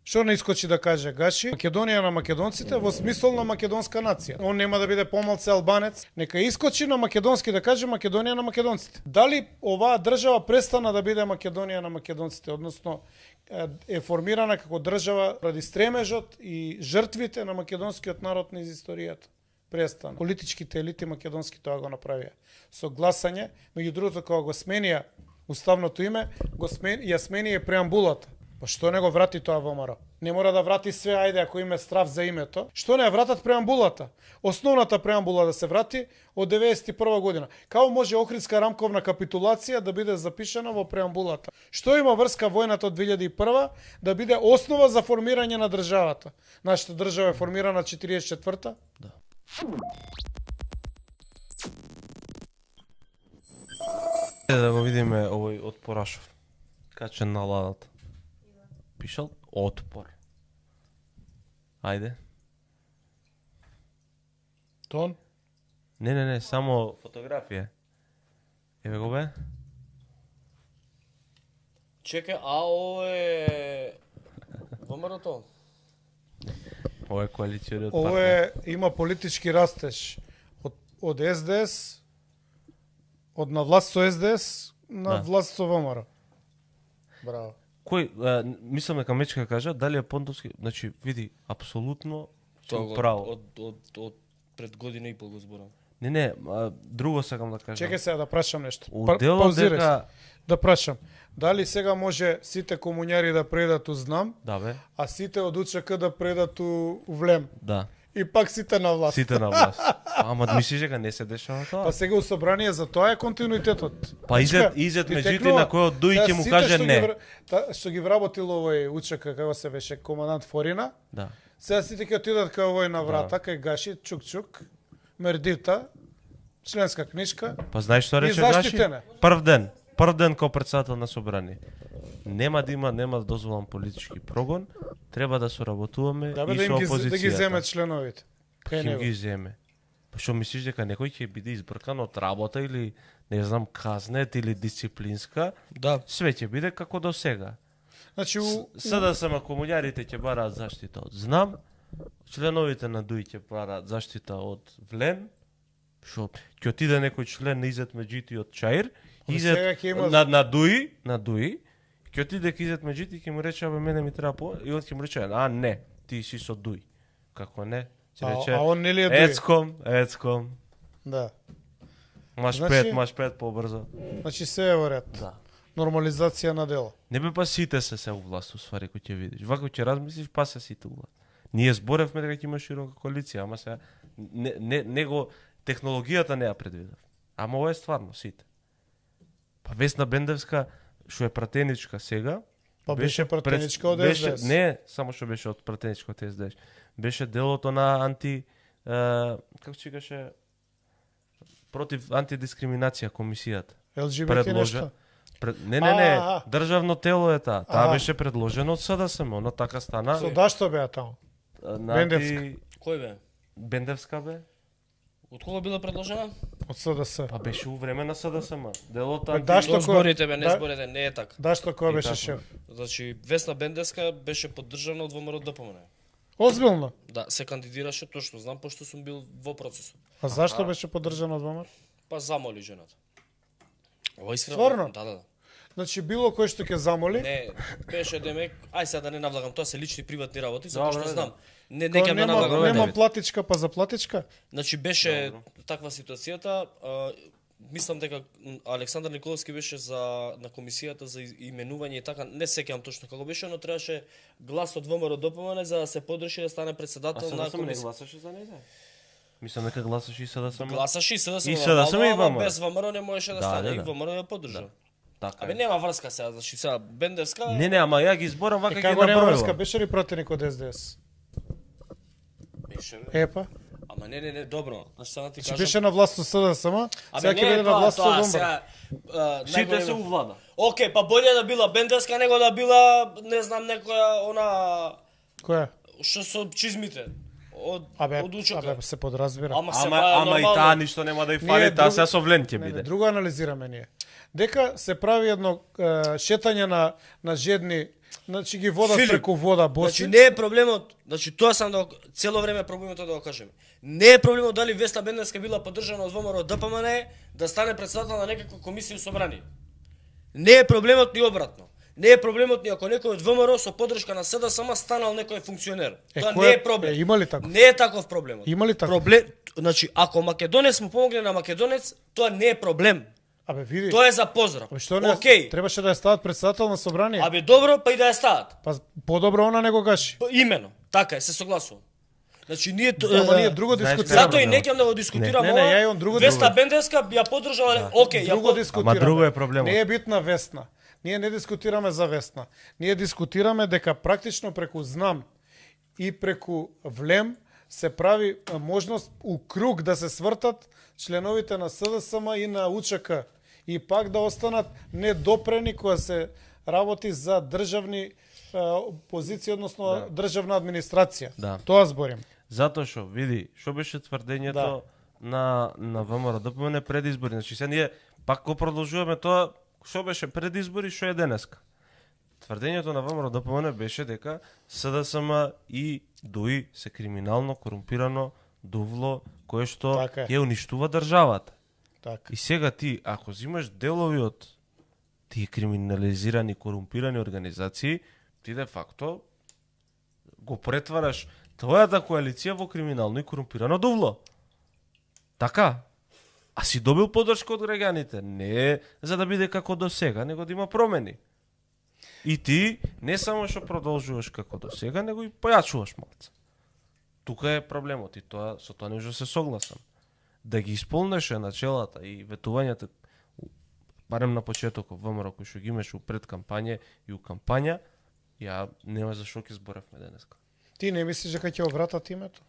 Што не искочи да каже Гаши? Македонија на македонците во смисол на македонска нација. Он нема да биде помалце албанец, нека искочи на македонски да каже Македонија на македонците. Дали оваа држава престана да биде Македонија на македонците, односно е формирана како држава ради стремежот и жртвите на македонскиот народ низ историјата? Престана. Политичките елити македонски тоа го направија. Со гласање, меѓу другото кога го сменија уставното име, ја сменија преамбулата. Па што не го врати тоа ВМРО? Не мора да врати све, ајде, ако има страв за името. Што не ја вратат преамбулата? Основната преамбула да се врати од 91 година. Како може Охридска рамковна капитулација да биде запишана во преамбулата? Што има врска војната од 2001 да биде основа за формирање на државата? Нашата држава е формирана 44-та? Да. Да го видиме овој од Порашов. Качен на ладата. Пишал отпор. Ајде. Тон? Не, само фотографија. Еве го бе. Чекај, а ово е ВМРО-то? Ова е коалицијниот Ово партнер. има политички растеж од СДС, од на власт со СДС на Да. власт со ВМРО. Браво. Кој, мислам дека Мечка кажа, дали е понтовски, значи, види, апсолутно Тоа со го- право. од пред година и пол го зборам. Не, друго сакам да кажам. Чекај сега да прашам нешто. Уделот Паузирај дека... се. Да прашам. Дали сега може сите комуњари да предат у ЗНАМ, Да бе, а сите од УЧК да предат у ВЛЕМ? да. И пак сите на власт. Сите на власт. Ама мислиш дека не се дешава тоа? Па сега у собрание за тоа е континуитетот. Па изет Ти меѓути текнува. на кој од Дуи Сега ќе му сите каже што ги не. што ги вработил овој УЧК, како се беше командант Форина, Да. сега сите ќе отидат кај овој на врата, кај Гаши, чук-чук, мердита, членска книжка. Па знаеш што И рече Гаши? заштитена. Прв ден као председател на собрание. Нема да дозволам политички прогон, треба да соработуваме Да бе, и да со им ги, опозицијата. да ги земе членовите. Кај Ќе него. ги земе. Па што мислиш дека некој ќе биде избркан од работа или не знам казнет или дисциплинска? Да. Све ќе биде како до сега. Значи, СДСМ комуњарите ќе бараат заштита од ЗНАМ, членовите на ДУИ ќе бараат заштита од ВЛЕМ, што ќе отиде некој член на Изет Меджити од Чаир, Ами сега Изет ќе има- на ДУИ, ќе отиде ки Изет Меджити и ќе му рече абе мене ми треба по и он ќе му рече а не, ти си со ДУИ. Како не? Ќе рече а он нели е ДУИ? Ецком. Да. Маш Значи- пет побрзо. Значи се е во ред. Да. Нормализација на дело. Не бе па сите се у власт, уствари, кој ќе видиш. Вако ќе размислиш, па се сите у власт. Ние зборевме дека ќе има широка коалиција, ама сега него технологијата не ја предвидев. Ама ова е стварно сите. Па Весна Бендевска, што е пратеничка сега, Па беше пратеничка од беше- СДС. Не, само што беше од пратеничка од СДС. Беше делото на како се викаше, против антидискриминација комисијата. ЛГБТ нешто. Не, А. државно тело е таа. Таа А. беше предложено од СДСМ, но така стана. Со дашто беа таму? на Бендевска. Кој бе? Бендевска бе? Од кога била предложена? Од СДС. Па беше у време на СДСМ. Делото Бе, дашто До кој- зборите бе, не да- зборите, не е така. Дашто кој И беше така. шеф? Значи Весна Бендевска беше поддржана од ВМРО ДПМН. Озбилно. Да, се кандидираше точно, знам пошто сум бил во процесот. А зашто беше поддржан од ВМРО? Па замоли жената. Ова искрено. Стварно? Да. Значи било кој што ќе замоли, Не, беше демек, ај сега да не навлагам, тоа се лични приватни работи, затоа Добро, што да. знам. Не кога ќе ме навлагам. нема Давид. платичка па за платичка. Значи беше таква ситуацијата, мислам дека Александар Николовски беше на комисијата за именување и така, не сеќавам точно како беше, но требаше глас од ВМРО ДПМН за да се подреши да стане А председател на СДСМ не комисија. гласаше за неја? Мислам дека гласаше и СДСМ. Гласаше и СДСМ, И СДСМ и ама ВМРО. без ВМРО не можеше да Да, стане, да, и да. ВМРО ја поддржа. Така Абе е. нема врска сега, значи сега Бендевска. Не, ама ја ги зборам вака Е, ги како нема врска, набројувам. беше ли пратеник од СДС? Беше, бе. Епа. Ама не, добро. Значи сега ти Значи кажам. беше на власт со СДСМ, Абе сега ќе не биде е на тоа, власт со тоа, ВМРО. сега, Сите најголеми- се у влада. Океј, па боле да била Бендевска него да била, не знам, некоја она Која? што со чизмите. од учока. Абе, се подразбира. Ама се Ама и таа ништо нема да ја фали, таа се со влен ќе Не, биде. друго анализираме ние. Дека се прави едно шетање на жедни, значи ги водат Филип, преку вода боси. Значи не е проблемот, значи тоа сам да цело време проблемот е да го кажеме. Не е проблемот дали Весна Бендевска била поддржана од ВМРО ДПМН да стане председател на некаква комисија у собрание. Не е проблемот ни обратно. Не е проблемот ни ако некој од ВМРО со поддршка на СДСМ станал некој функционер. Тоа не е проблем. Има ли таков? Не е таков проблемот. Има ли таков? Проблем, значи ако македонец му помогне на македонец, тоа не е проблем. Абе види. Тоа е за поздрав. Абе што не? Океј. Требаше да ја стават председател на собрание. Абе добро, па и да ја стават. Па подобро она него гаши. Имено, така е, се согласувам. Значи ние Ама ние друго знаеш дискутираме. затоа и не ќе да го дискутираме. Не, ја имам друго Весна Бендевска ја поддржала, океј, ја Друго дискутираме. Ама друго е проблемот. Не е битна Весна. Ние не дискутираме за Весна. Ние дискутираме дека практично преку знам и преку влем се прави можност у круг да се свртат членовите на СДСМ и на УЧК и пак да останат недопрени кога се работи за државни позиции, односно државна администрација. Да. Тоа зборим. Затоа што види, што беше тврдењето на ВМРО ДПМН пред избори. Значи се ние пак го продолжуваме тоа што беше пред избори, што е денеска. Тврдењето на ВМРО ДПМН беше дека СДСМ и ДУИ се криминално корумпирано дувло кое што Така е. ја уништува државата. Така. И сега ти, ако зимаш делови од тие криминализирани, корумпирани организации, ти де факто го претвараш твојата коалиција во криминално и корумпирано дувло. Така. А си добил поддршка од граѓаните. Не е за да биде како до сега, него да има промени. И ти не само што продолжуваш како до сега, него и појачуваш малце. Тука е проблемот и тоа со тоа не може да се согласам. Да ги исполнеше начелата и ветувањата барем на почетокот ВМРО кој што ги имаше у предкампања и у кампања, ја нема за што ќе зборевме денеска. Ти не мислиш дека ќе вратат името?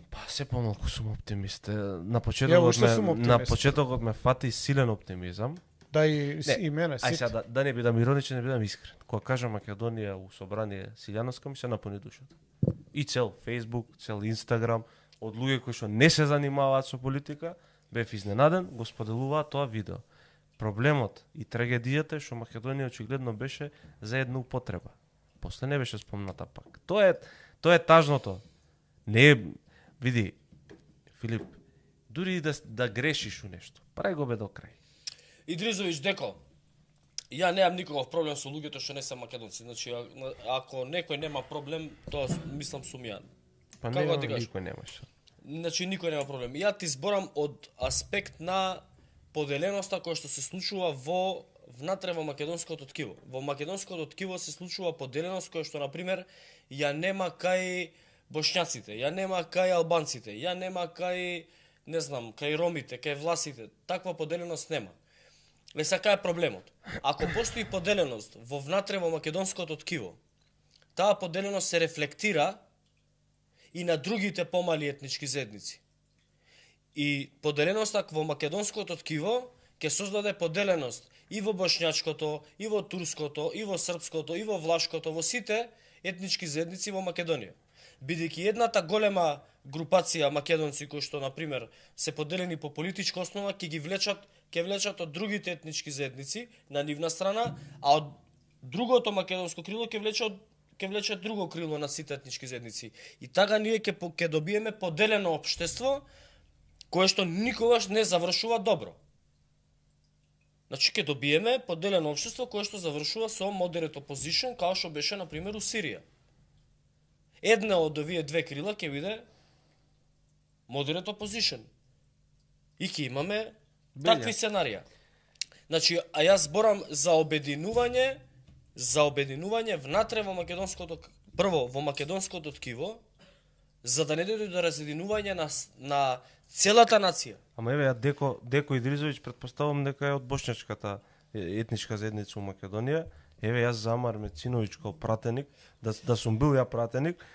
Па се помалку сум оптимист. На Ја, почетокот ме фати силен оптимизам. Да и мене Ај сите. сега да не бидам ироничен, не бидам искрен. Кога кажам Македонија у собрание Силјановска ми се напуни душата. И цел Facebook, цел Instagram, од луѓе кои што не се занимаваат со политика, бев изненаден, го споделуваат тоа видео. Проблемот и трагедијата е што Македонија очигледно беше за една употреба. После не беше спомната пак. Тоа е тажното. Не е, види, Филип, дури и да грешиш у нешто, прај го бе до крај. Идризович Деко, ја немам никаков проблем со луѓето што не се македонци. Значи, ако некој нема проблем, тоа мислам сум ја. Па Како не, ти кажеш? никој немаше. Значи, никој нема проблем. Ја ти зборам од аспект на поделеноста која што се случува внатре во македонското ткиво. Во македонското ткиво се случува поделеност која што, например, ја нема кај бошњаците, ја нема кај албанците, ја нема кај, не знам, кај ромите, кај власите. Таква поделеност нема. Кај е проблемот? Ако постои поделеност во внатре во македонското ткиво, таа поделеност се рефлектира и на другите помали етнички заедници. И поделеноста во македонското ткиво ќе создаде поделеност и во бошњачкото, и во турското, и во српското, и во влашкото, во сите етнички заедници во Македонија. Бидејќи едната голема групација македонци кои што, например, се поделени по политичка основа, ќе влечат од другите етнички заедници на нивна страна, а од другото македонско крило ќе влече друго крило на сите етнички заедници. И така ние ќе добиеме поделено општество кое што никогаш не завршува добро. Значи ќе добиеме поделено општество кое што завршува со moderate opposition, како што беше на пример у Сирија. Една од овие две крила ќе биде moderate opposition. И ќе имаме такви сценарија. Значи, а јас зборам за обединување внатре во македонското, прво во македонското ткиво, за да не дојде до разединување на целата нација. Ама еве, Деко Идризович предпоставам дека е од бошњачката етничка заедница у Македонија. Еве, јас за Амар Мециновиќ као пратеник, да сум бил ја пратеник,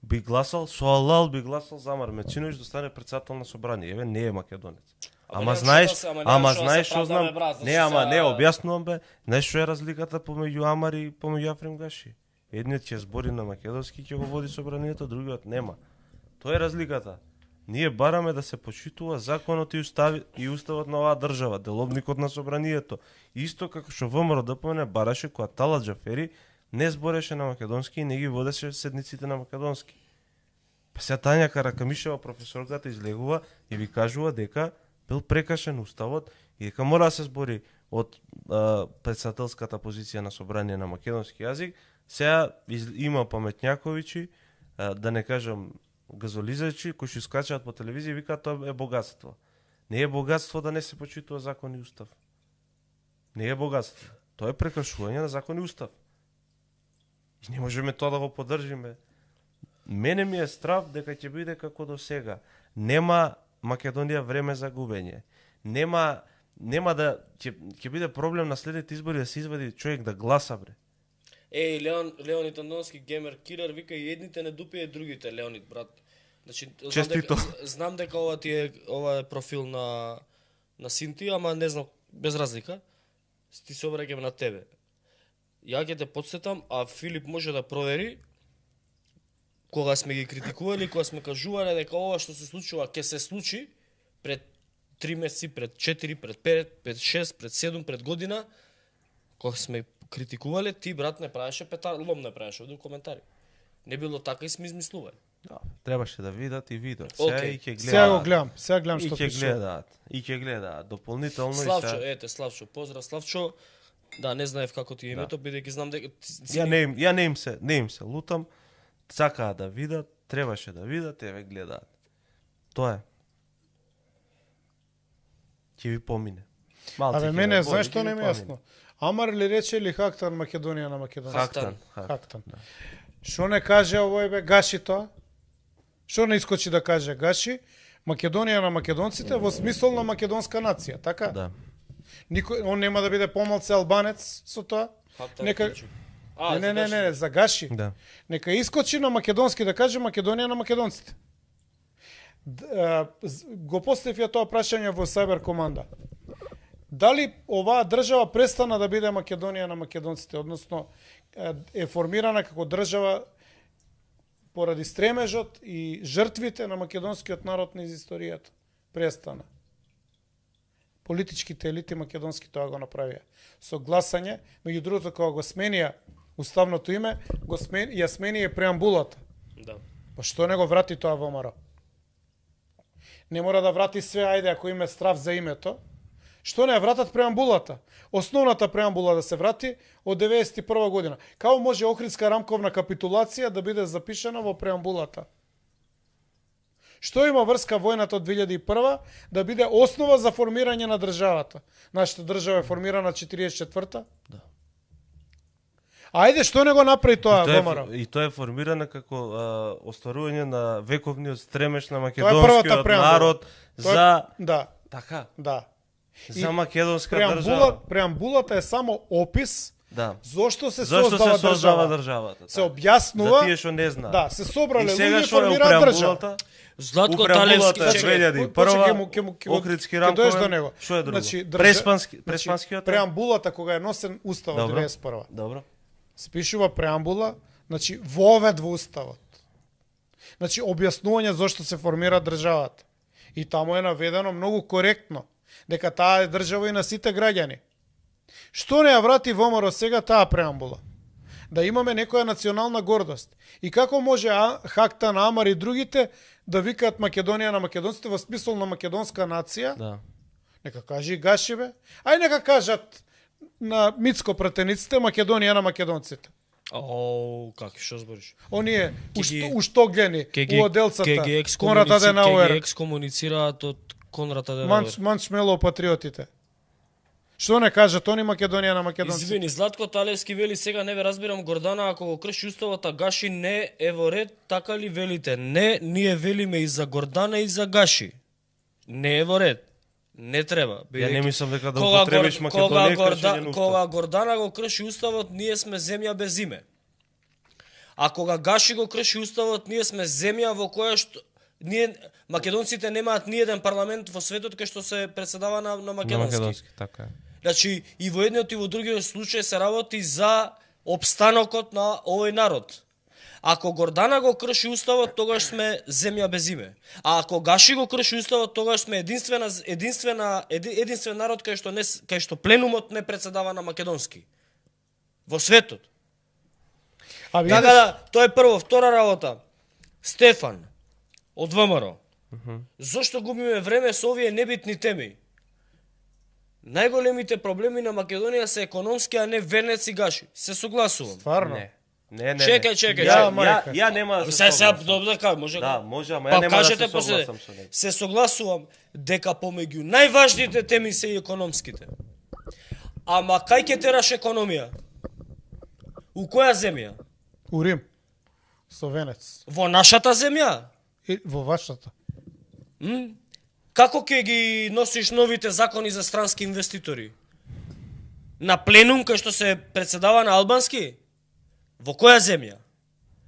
би гласал, со алал би гласал за Амар Мециновиќ да стане председател на собрание. Еве, не е македонец. Ама знаеш што знам? Не, објаснувам бе. Знаеш што е разликата помеѓу Амар и помеѓу Африм Гаши? Едниот ќе збори на македонски, ќе го води собранието, другиот нема. Тоа е разликата. Ние бараме да се почитува законот и уставот на оваа држава, деловникот на собранието. Исто како што ВМРО ДПМН бараше кога Талат Џафери не збореше на македонски и не ги водеше седниците на македонски. Па сега Тања Каракамишева, професорката, излегува и ви кажува дека бил прекашен уставот и дека мора да се збори од председателската позиција на собрание на македонски јазик. Сега има паметњаковичи, да не кажам газолизачи, кои што скачаат по телевизија и викаат тоа е богатство. Не е богатство да не се почитува закон и устав. Не е богатство. Тоа е прекашување на закон и устав. И не можеме тоа да го поддржиме. Мене ми е страв дека ќе биде како до сега. Нема Македонија време за губење. Нема да ќе биде проблем на следните избори да се извади човек да гласа, бре. Леонид Андонски, геймер килер, вика и едните не дупие, другите, Леонид, брат. Значи, Честито. Знам дека ова е профил на Синти, ама не знам, без разлика. Ти се обраќам на тебе. Ја ќе те подсетам, а Филип може да провери, кога сме ги критикували, кога сме кажувале дека ова што се случува ќе се случи пред 3 месеци, пред 4, пред 5, пред 6, пред 7, пред година, кога сме критикувале, ти брат не правеше лом не правеше од коментари. Не било така и сме измислували. Да, требаше да видат и видат. Океј. Сега го гледам, сега гледам И што ќе пише. гледаат. И ќе гледаат дополнително Славчо, и сега. ете Славчо, поздрав Славчо. Да, не знаев како ти е името, бидејќи знам дека Ја не им се лутам. Сакаат да видат, требаше да видат, еве гледаат. Тоа е. Ќе ви помине. Малце Абе ќе мене ве знаеш боли, што ќе не ви ми е јасно. Амар ли рече или Хактан Македонија на македонски? Хактан. Хактан. Што не каже овој бе Гаши тоа? Што не искочи да каже Гаши? Македонија на македонците во смисол на македонска нација, така? Да. Никој он нема да биде помалце албанец со тоа? Нека Не, за Гаши. Да. Нека искочи на македонски да каже Македонија на македонците. Го поставив ја тоа прашање во Сајбер команда. Дали оваа држава престана да биде Македонија на македонците, односно е формирана како држава поради стремежот и жртвите на македонскиот народ низ историјата? Престана. Политичките елити македонски тоа го направија. Со гласање, меѓу другото кога го сменија уставното име, ја смени и преамбулата. Да. Па што не го врати тоа во ВМРО? Не мора да врати све, ајде, ако има страв за името. Што не ја вратат преамбулата? Основната преамбула да се врати од 91 година. Како може Охридска рамковна капитулација да биде запишана во преамбулата? Што има врска војната од 2001 да биде основа за формирање на државата? Нашата држава е формирана 44-та? Да. Ајде, што не го направи тоа ВМРО? И тоа е формирано како остварување на вековниот стремеж на првата македонскиот преамбула. народ за Да, така, да. за македонска држава. Преамбулата е само опис Да. зошто се Зошто создава се создава држава. државата? Се така. објаснува. За тие што не знаат. Да, се собрале И сега луѓе и што е у формираат држава. преамбулата? Златко У Талевски, преамбулата е чекај, 2001, Охридски дојдеш до рамковен, него. што е друго? Значи, Преспанскиот? преамбулата кога е носен уставот Добро. 91. Добро. Спишува преамбула, значи вовед во уставот. Значи објаснување зошто се формира државата. И таму е наведено многу коректно дека таа е држава и на сите граѓани. Што не ја врати ВМРО сега таа преамбула? Да имаме некоја национална гордост. И како може Хактан, Амар и другите да викаат Македонија на македонците во смисол на македонска нација? Да. Нека каже и Гаши бе. Ај нека кажат на Мицко пратениците Македонија на македонците. Какви што збориш? Оние ги- уштогljeni у оделцата Конрад Ке ги Аденауер, екскомуницираат од Конрад Аденауер. Манчмело патриотите. Што не кажат они Македонија на македонците? Извини, Златко Талевски вели сега не ве разбирам Гордана, ако го крши уставот, а Гаши не е во ред, така ли велите? Не, ние велиме и за Гордана и за Гаши. Не е во ред. Не треба. Ја не мислам дека да Кога употребиш Македонија кршење на Кога Гордана го крши уставот, ние сме земја без име. А кога Гаши го крши уставот, ние сме земја во која што македонците немаат ни еден парламент во светот кај што се председава на На македонски. македонски, така е. Значи, и во едниот и во другиот случај се работи за обстанокот на овој народ. Ако Гордана го крши уставот, тогаш сме земја без име. А ако Гаши го крши уставот, тогаш сме единствен народ кај што пленумот не председава на македонски. Во светот. А Така да, тоа е прво. Втора работа. Стефан, од ВМРО. Зошто губиме време со овие небитни теми? Најголемите проблеми на Македонија се економски, а не Венец и Гаши. Се согласувам. Стварно? Не. Чекај. Ја нема да се Сега согласам. добро да може. Да, може, ама Па ја нема да кажете се после. согласам со него. Се согласувам дека помеѓу најважните теми се и економските. Ама кај ќе тераш економија? У која земја? У Рим. Со Венец. Во нашата земја? И во вашата. Како ќе ги носиш новите закони за странски инвеститори? На пленум кај што се председава на албански? Во која земја?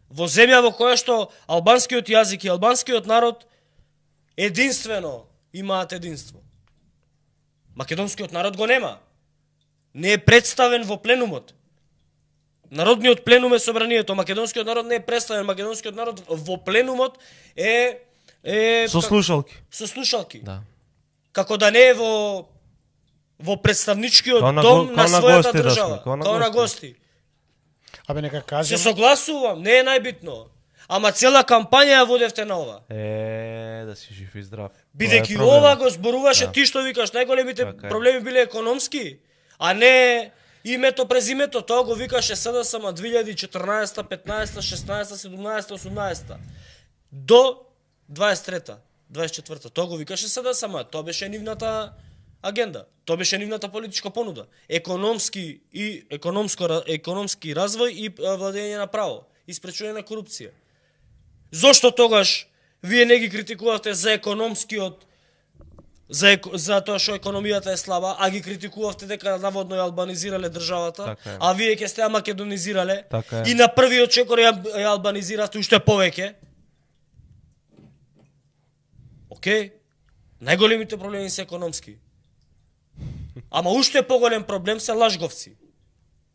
Во земја во која што албанскиот јазик и албанскиот народ единствено имаат единство. Македонскиот народ го нема. Не е представен во пленумот. Народниот пленум е собранието, македонскиот народ не е представен, македонскиот народ во пленумот е Со слушалки. со слушалки. Да. Како да не е во представничкиот Као на дом го- на као на својата гости да држава, сме, као на као на гости. гости. Абе нека Се кажем. согласувам, не е најбитно. Ама цела кампања ја водевте на ова. Да си жив и здрав. Бидејќи Тоа е проблемот. ова го зборуваше Да. ти што викаш, најголемите Така е. проблеми биле економски, а не името през името. Тоа го викаше СДСМ 2014, 15, 16, 17, 18 до 23, 24. Тоа го викаше СДСМ, тоа беше нивната агенда. Тоа беше нивната политичка понуда. Економски развој и владење на право и спречување на корупција. Зошто тогаш вие не ги критикувате за економскиот за тоа што економијата е слаба, а ги критикувавте дека наводно ја албанизирале државата, Така е. а вие ќе сте ја македонизирале Така е. и на првиот чекор ја албанизиравте уште повеќе. Океј, најголемите проблеми се економски. Ама уште поголем проблем се лажговци,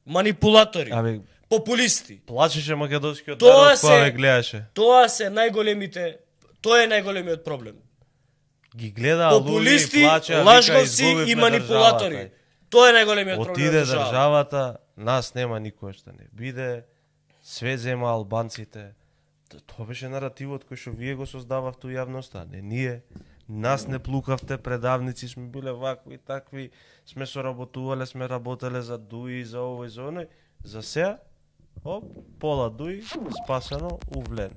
манипулатори, Абе, популисти. плачеше македонскиот Тоа народ кога се- ве гледаше. Тоа се најголемите, тоа е најголемиот проблем. Ги гледа Популисти, луѓе и плача, лажговци вика, и изгубивме манипулатори. државата. Тоа е најголемиот проблем. Отиде на државата. државата, нас нема никој што не биде, све зема албанците. Тоа беше наративот кој што вие го создававте у јавноста, не ние. Нас не плукавте, предавници сме биле вакви, такви, сме соработувале, сме работеле за ДУИ, за ово и за оној. За сеа, оп, пола ДУИ, спасено, увлен.